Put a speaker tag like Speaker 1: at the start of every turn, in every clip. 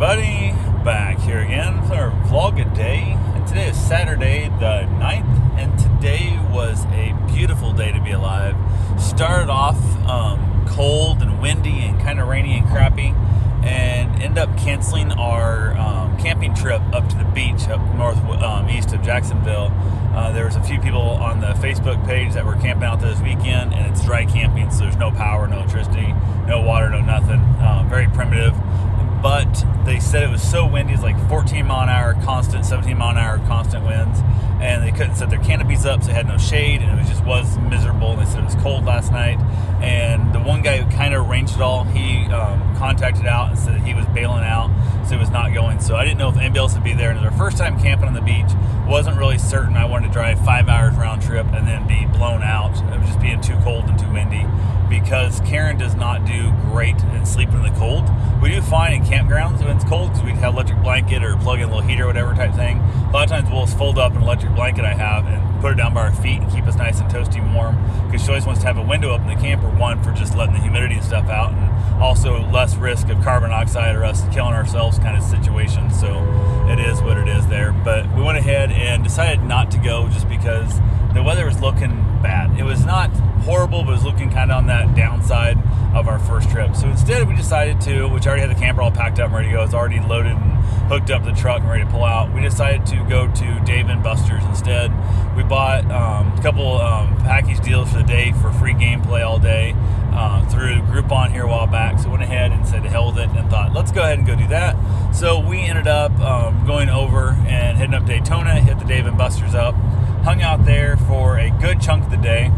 Speaker 1: everybody, back here again with our vlog a day, and today is Saturday the 9th, and today was a beautiful day to be alive. Started off cold and windy and kind of rainy and crappy, and ended up canceling our camping trip up to the beach up east of Jacksonville. There was a few people on the Facebook page that were camping out there this weekend, and it's dry camping, so there's no power, no electricity, no water, no nothing. Very primitive. But they said it was so windy, it's like 14 mile an hour constant, 17 mile an hour constant winds, and they couldn't set their canopies up, so they had no shade, and it was miserable. And they said it was cold last night, and the one guy who kind of arranged it all, he contacted out and said that he was bailing out, so he was not going. So I didn't know if anybody else would be there, and it was our first time camping on the beach. Wasn't really certain. I wanted to drive 5 hours round trip and then be blown out. It was just being too cold and too windy, because Karen does not do great in sleeping in the cold. We do fine in campgrounds when it's cold, because we have electric blanket or plug in a little heater or whatever type thing. A lot of times we'll just fold up an electric blanket I have and put it down by our feet and keep us nice and toasty and warm, because she always wants to have a window up in the camper, one, for just letting the humidity and stuff out, and also less risk of carbon dioxide or us killing ourselves kind of situation. So it is what it is there. But we went ahead and decided not to go just because the weather was looking bad. It was not horrible, but it was looking kind of on that downside of our first trip. So instead we decided to, which I already had the camper all packed up and ready to go. It's already loaded and hooked up to the truck and ready to pull out. We decided to go to Dave & Buster's instead. We bought a couple package deals for the day for free gameplay all day through Groupon here a while back. So went ahead and said to hell with it and thought, let's go ahead and go do that. So we ended up going over and heading up Daytona, hit the Dave & Buster's up, hung out there for a good chunk of the day.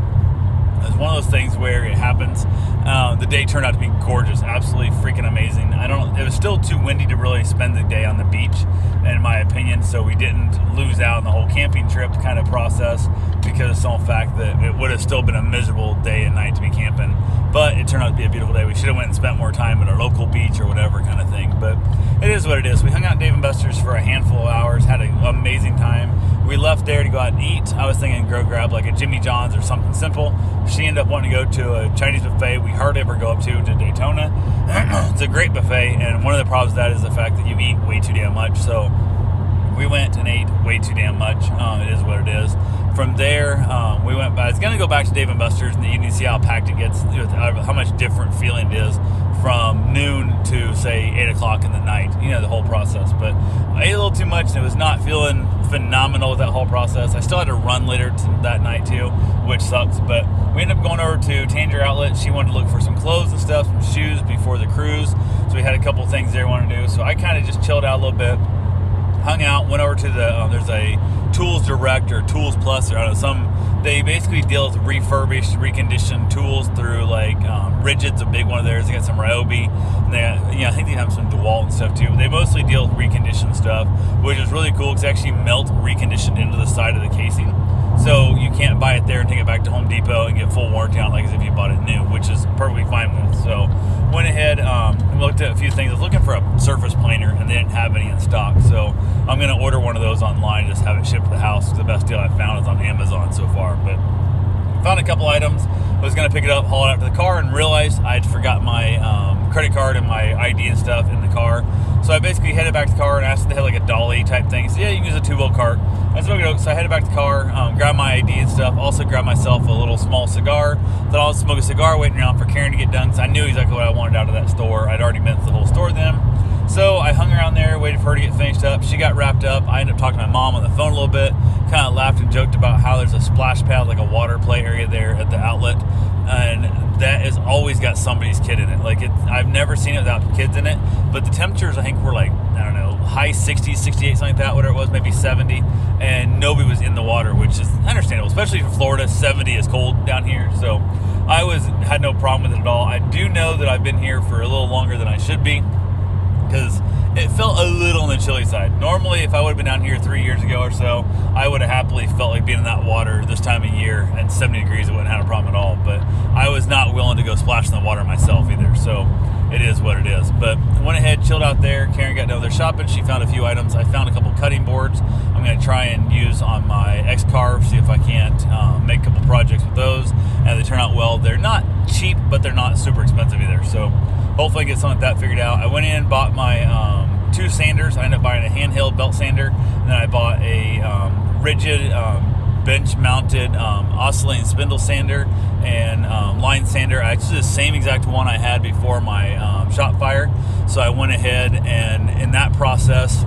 Speaker 1: It was one of those things where it happens. The day turned out to be gorgeous, absolutely freaking amazing. It was still too windy to really spend the day on the beach, in my opinion, so we didn't lose out on the whole camping trip kind of process, because of some fact that it would have still been a miserable day and night to be camping. But it turned out to be a beautiful day. We should have went and spent more time at our local beach or whatever kind of thing, but it is what it is. We hung out at Dave & Buster's for a handful of hours, had an amazing time. We left there to go out and eat. I was thinking go grab like a Jimmy John's or something simple. She ended up wanting to go to a Chinese buffet we hardly ever go up to Daytona. It's a great buffet, and one of the problems with that is the fact that you eat way too damn much. So we went and ate way too damn much. It is what it is. From there, we went back. I was going to go back to Dave & Buster's in the evening, see how packed it gets, how much different feeling it is from noon to, say, 8 o'clock in the night, the whole process. But I ate a little too much, and it was not feeling phenomenal with that whole process. I still had to run later that night, too, which sucks. But we ended up going over to Tanger Outlet. She wanted to look for some clothes and stuff, some shoes before the cruise. So we had a couple things there we wanted to do. So I kind of just chilled out a little bit, hung out, went over to there's a Tools Direct or Tools Plus, or I don't know, they basically deal with refurbished, reconditioned tools through like Rigid's a big one of theirs. They got some Ryobi, and they I think they have some DeWalt and stuff too. They mostly deal with reconditioned stuff, which is really cool because they actually melt reconditioned into the side of the casing. So you can't buy it there and take it back to Home Depot and get full warranty on it like as if you bought it new, which is perfectly fine with. So went ahead and looked at a few things. I was looking for a surface planer, and they didn't have any in stock. So I'm going to order one of those online and just have it shipped to the house. The best deal I've found is on Amazon so far. But found a couple items. I was going to pick it up, haul it out to the car, and realized I'd forgot my credit card and my ID and stuff in the car. So I basically headed back to the car and asked if they had like a dolly type thing. So yeah, you can use a 2-wheel cart. So I headed back to the car, grabbed my ID and stuff. Also grabbed myself a little small cigar. Thought I'll smoke a cigar waiting around for Karen to get done, because I knew exactly what I wanted out of that store. I'd already been to the whole store then. So I hung around there, waited for her to get finished up. She got wrapped up. I ended up talking to my mom on the phone a little bit. Kind of laughed and joked about how there's a splash pad, like a water play area there at the outlet. And that has always got somebody's kid in it. I've never seen it without kids in it. But the temperatures, I think, were like, I don't know, high 60s, 68, something like that, whatever it was, maybe 70. And nobody was in the water, which is understandable, especially for Florida. 70 is cold down here. So I had no problem with it at all. I do know that I've been here for a little longer than I should be, because it felt a little on the chilly side. Normally, if I would have been down here 3 years ago or so, I would have happily felt like being in that water this time of year at 70 degrees. I wouldn't have a problem at all. But I was not willing to go splash in the water myself either. So it is what it is. But went ahead, chilled out there. Karen got done with her shopping. She found a few items. I found a couple cutting boards I'm going to try and use on my X-Carve, see if I can't make a couple projects with those. And they turn out well. They're not cheap, but they're not super expensive either. So hopefully I get something like that figured out. I went in and bought my 2 sanders. I ended up buying a handheld belt sander, and then I bought a rigid bench-mounted oscillating spindle sander and line sander. Actually, the same exact one I had before my Shopfire. So I went ahead and in that process,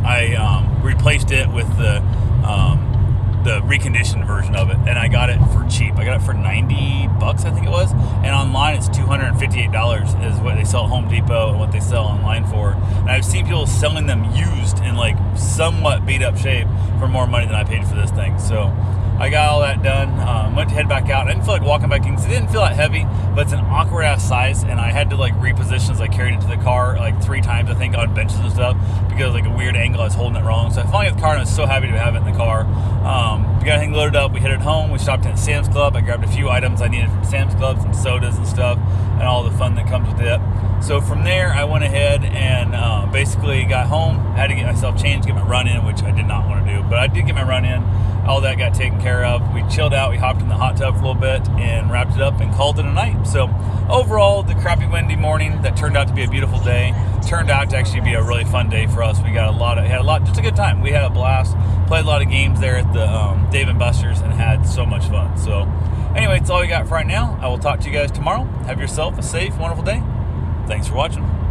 Speaker 1: I replaced it with the reconditioned version of it, and I got it for cheap. I got it for $90, I think it was, and online it's $258 is what they sell at Home Depot and what they sell online for. And I've seen people selling them used in like somewhat beat up shape for more money than I paid for this thing. So I got all that done, went to head back out. I didn't feel like walking back in because it didn't feel that heavy, but it's an awkward ass size, and I had to like reposition as I carried it to the car like 3 times, I think, on benches and stuff, because like a weird angle, I was holding it wrong. So I finally got the car, and I was so happy to have it in the car. We got everything loaded up, we headed home, we stopped at Sam's Club. I grabbed a few items I needed from Sam's Club, some sodas and stuff, and all the fun that comes with it. So from there, I went ahead and basically got home, had to get myself changed, get my run in, which I did not want to do, but I did get my run in. All that got taken care of. We chilled out, we hopped in the hot tub for a little bit and wrapped it up and called it a night. So overall, the crappy windy morning that turned out to be a beautiful day turned out to actually be a really fun day for us. We got just a good time. We had a blast, played a lot of games there at the Dave & Buster's, and had so much fun. So anyway, that's all we got for right now. I will talk to you guys tomorrow. Have yourself a safe, wonderful day. Thanks for watching.